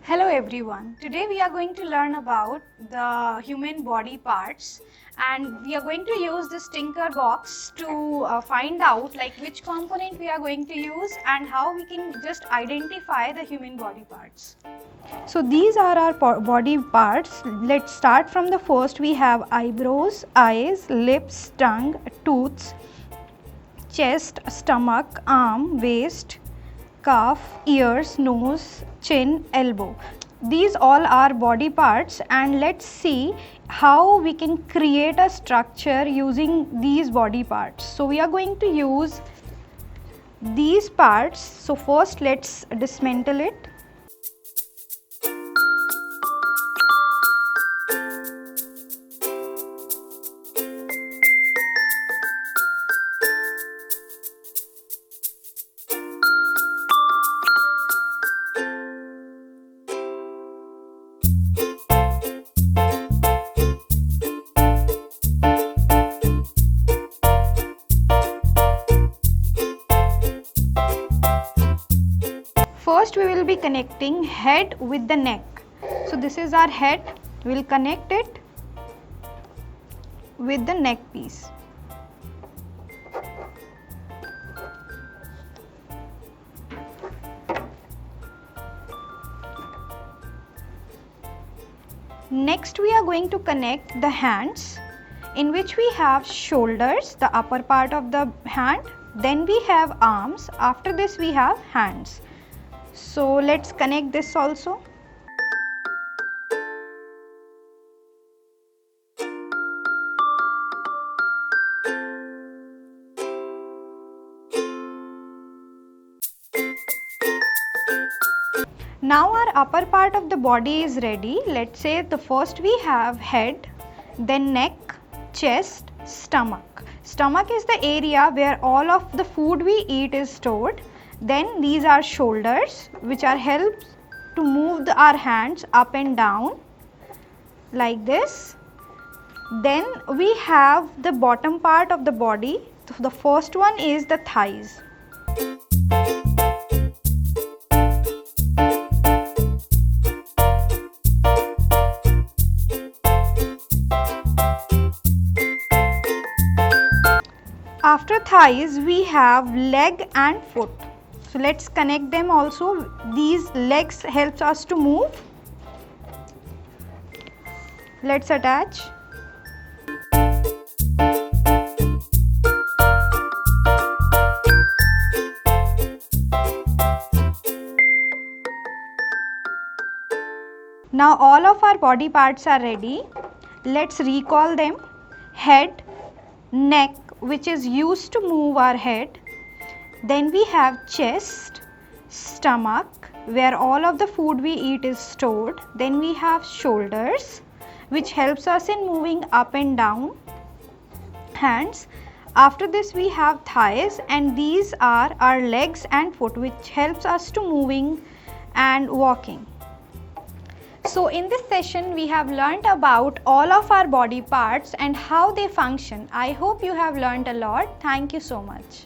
Hello everyone. Today we are going to learn about the human body parts, and we are going to use this tinker box to find out which component we are going to use and how we can just identify the human body parts. So these are our body parts. Let's start from the first. We have eyebrows, eyes, lips, tongue, tooths, chest, stomach, arm, waist, calf, ears, nose, chin, elbow. These all are body parts, and let's see how we can create a structure using these body parts. So we are going to use these parts. So first let's dismantle it. First we will be connecting head with the neck. So this is our head. We will connect it with the neck piece. Next we are going to connect the hands, in which we have shoulders, the upper part of the hand, then we have arms, after this we have hands. So let's connect this also. Now our upper part of the body is ready. Let's say the first we have head, then neck, chest, stomach. Stomach is the area where all of the food we eat is stored. Then these are shoulders, which are helps to move our hands up and down like this. Then we have the bottom part of the body. So the first one is the thighs. After thighs we have leg and foot. So let's connect them also. These legs helps us to move. Let's attach. Now all of our body parts are ready. Let's recall them. Head, neck, which is used to move our head. Then we have chest, stomach, where all of the food we eat is stored. Then we have shoulders, which helps us in moving up and down. Hands. After this we have thighs, and these are our legs and foot, which helps us to moving and walking. So in this session we have learnt about all of our body parts and how they function. I hope you have learnt a lot. Thank you so much.